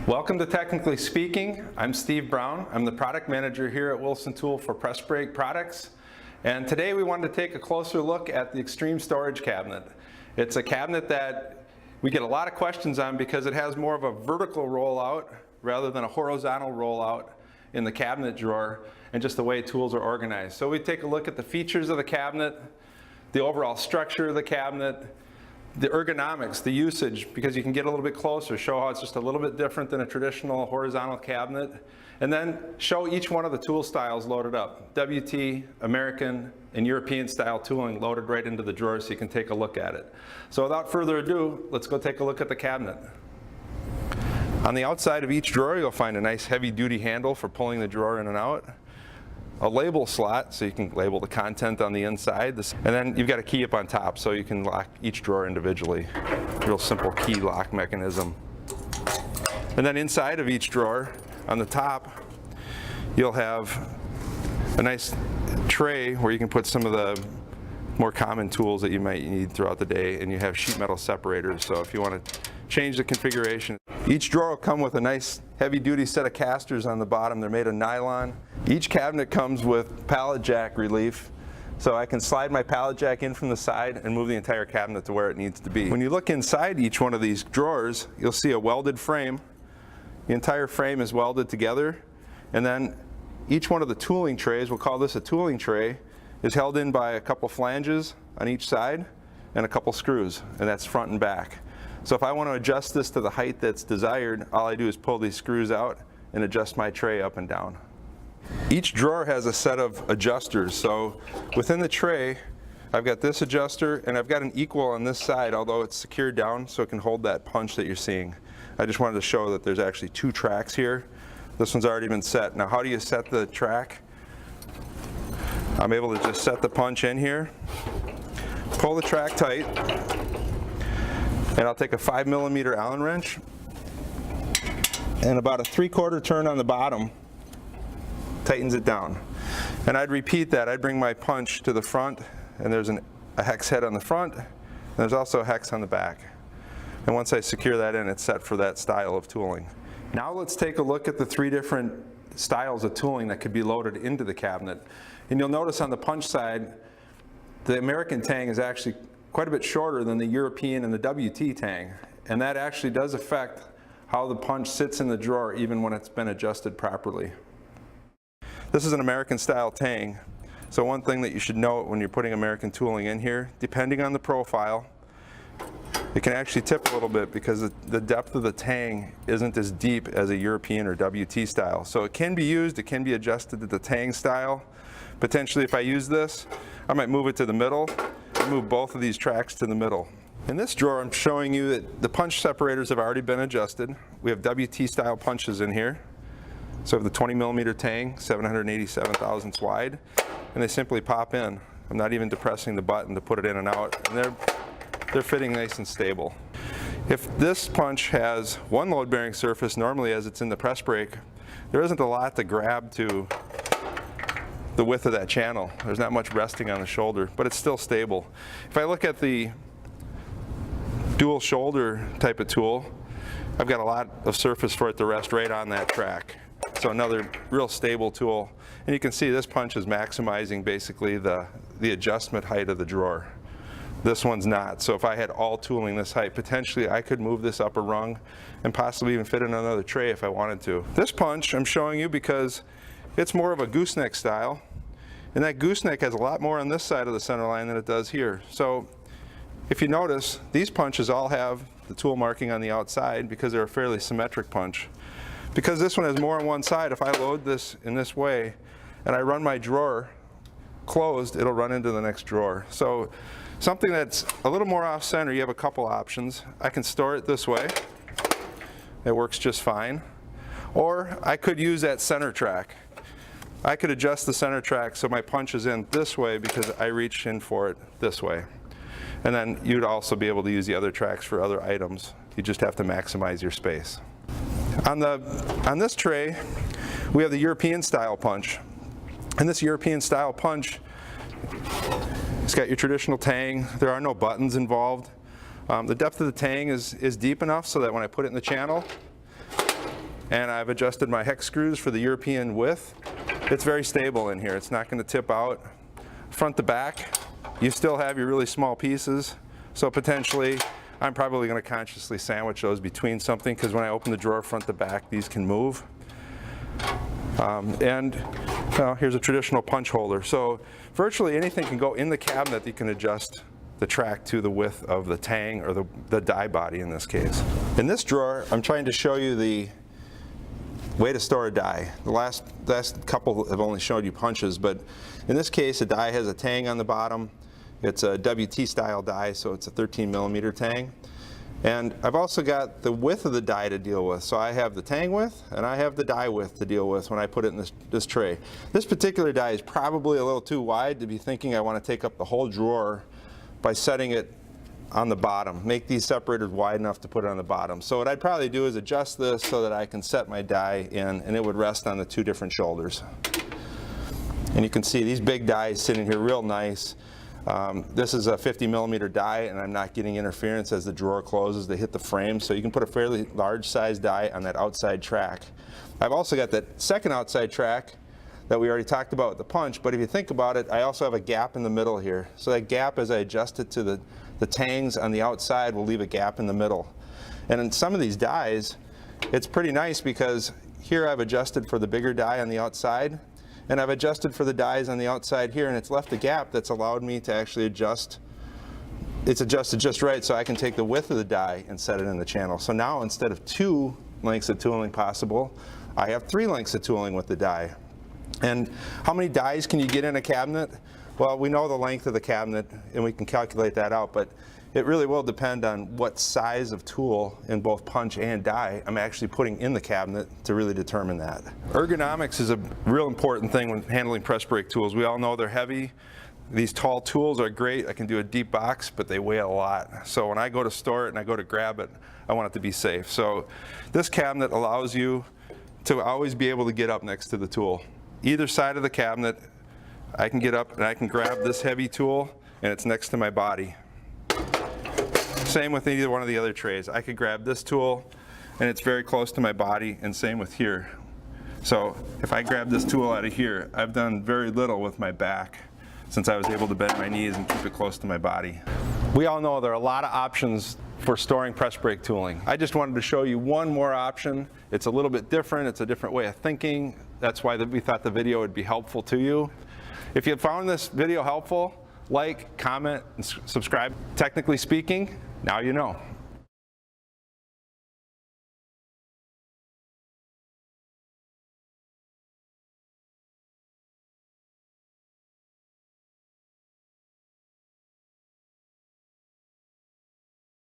Welcome to Technically Speaking. I'm Steve Brown. I'm the product manager here at Wilson Tool for press brake products. And today we wanted to take a closer look at the Xtreme Storage cabinet. It's a cabinet that we get a lot of questions on because it has more of a vertical rollout rather than a horizontal rollout in the cabinet drawer and just the way tools are organized. So we take a look at the features of the cabinet, the overall structure of the cabinet, the ergonomics, the usage, because you can get a little bit closer, show how it's just a little bit different than a traditional horizontal cabinet, and then show each one of the tool styles loaded up. WT, American, and European style tooling loaded right into the drawer so you can take a look at it. So without further ado, let's go take a look at the cabinet. On the outside of each drawer, you'll find a nice heavy duty handle for pulling the drawer in and out. A label slot so you can label the content on the inside, and then you've got a key up on top so you can lock each drawer individually. Real simple key lock mechanism. And then inside of each drawer on the top you'll have a nice tray where you can put some of the more common tools that you might need throughout the day, and you have sheet metal separators, so if you want to change the configuration. Each drawer will come with a nice heavy-duty set of casters on the bottom. They're made of nylon. Each cabinet comes with pallet jack relief, so I can slide my pallet jack in from the side and move the entire cabinet to where it needs to be. When you look inside each one of these drawers, you'll see a welded frame. The entire frame is welded together, and then each one of the tooling trays, we'll call this a tooling tray, is held in by a couple flanges on each side and a couple screws, and that's front and back. So if I want to adjust this to the height that's desired, all I do is pull these screws out and adjust my tray up and down. Each drawer has a set of adjusters, so within the tray I've got this adjuster and I've got an equal on this side, although it's secured down so it can hold that punch that you're seeing. I just wanted to show that there's actually two tracks here. This one's already been set. Now how do you set the track? I'm able to just set the punch in here, pull the track tight, and I'll take a 5mm Allen wrench and about a 3/4 turn on the bottom tightens it down. And I'd repeat that. I'd bring my punch to the front, and there's a hex head on the front, and there's also a hex on the back. And once I secure that in, it's set for that style of tooling. Now let's take a look at the three different styles of tooling that could be loaded into the cabinet. And you'll notice on the punch side, the American tang is actually quite a bit shorter than the European and the WT tang, and that actually does affect how the punch sits in the drawer even when it's been adjusted properly. This is an American style tang, so one thing that you should note when you're putting American tooling in here, depending on the profile, it can actually tip a little bit because the depth of the tang isn't as deep as a European or WT style. So it can be used, it can be adjusted to the tang style. Potentially if I use this, I might move it to the middle, move both of these tracks to the middle. In this drawer I'm showing you that the punch separators have already been adjusted. We have WT style punches in here. So I have the 20mm tang, 787 thousandths wide, and they simply pop in. I'm not even depressing the button to put it in and out, and they're fitting nice and stable. If this punch has one load bearing surface normally as it's in the press brake, there isn't a lot to grab to the width of that channel. There's not much resting on the shoulder, but it's still stable. If I look at the dual shoulder type of tool, I've got a lot of surface for it to rest right on that track. So another real stable tool. And you can see this punch is maximizing basically the adjustment height of the drawer. This one's not. So if I had all tooling this height, potentially I could move this up a rung and possibly even fit in another tray if I wanted to. This punch I'm showing you because it's more of a gooseneck style, and that gooseneck has a lot more on this side of the center line than it does here. So if you notice, these punches all have the tool marking on the outside because they're a fairly symmetric punch. Because this one has more on one side, if I load this in this way and I run my drawer closed, it'll run into the next drawer. So something that's a little more off center, you have a couple options. I can store it this way. It works just fine. Or I could use that center track. I could adjust the center track so my punch is in this way because I reach in for it this way. And then you'd also be able to use the other tracks for other items. You just have to maximize your space. On this tray, we have the European style punch. And this European style punch, it's got your traditional tang. There are no buttons involved. The depth of the tang is deep enough so that when I put it in the channel, and I've adjusted my hex screws for the European width. It's very stable in here. It's not going to tip out. Front to back, you still have your really small pieces, so potentially I'm probably going to consciously sandwich those between something, because when I open the drawer front to back, these can move. Here's a traditional punch holder. So virtually anything can go in the cabinet that you can adjust the track to the width of the tang, or the die body in this case. In this drawer, I'm trying to show you the way to store a die. The last couple have only showed you punches, but in this case, a die has a tang on the bottom. It's a WT style die, so it's a 13mm tang. And I've also got the width of the die to deal with. So I have the tang width and I have the die width to deal with when I put it in this tray. This particular die is probably a little too wide to be thinking I want to take up the whole drawer by setting it on the bottom. Make these separators wide enough to put it on the bottom. So what I'd probably do is adjust this so that I can set my die in, and it would rest on the two different shoulders. And you can see these big dies sitting here real nice. This is a 50mm die, and I'm not getting interference as the drawer closes. They hit the frame, so you can put a fairly large size die on that outside track. I've also got that second outside track that we already talked about with the punch, but if you think about it, I also have a gap in the middle here. So that gap, as I adjust it to the tangs on the outside, will leave a gap in the middle. And in some of these dies, it's pretty nice because here I've adjusted for the bigger die on the outside, and I've adjusted for the dies on the outside here, and it's left a gap that's allowed me to actually adjust. It's adjusted just right, so I can take the width of the die and set it in the channel. So now instead of 2 lengths of tooling possible, I have 3 lengths of tooling with the die. And how many dies can you get in a cabinet? Well, we know the length of the cabinet, and we can calculate that out, but it really will depend on what size of tool in both punch and die I'm actually putting in the cabinet to really determine that. Ergonomics is a real important thing when handling press brake tools. We all know they're heavy. These tall tools are great. I can do a deep box, but they weigh a lot. So when I go to store it and I go to grab it, I want it to be safe. So this cabinet allows you to always be able to get up next to the tool. Either side of the cabinet, I can get up and I can grab this heavy tool, and it's next to my body. Same with either one of the other trays. I could grab this tool and it's very close to my body, and same with here. So if I grab this tool out of here, I've done very little with my back since I was able to bend my knees and keep it close to my body. We all know there are a lot of options for storing press brake tooling. I just wanted to show you one more option. It's a little bit different. It's a different way of thinking. That's why we thought the video would be helpful to you. If you found this video helpful, like, comment, and subscribe. Technically speaking, now you know.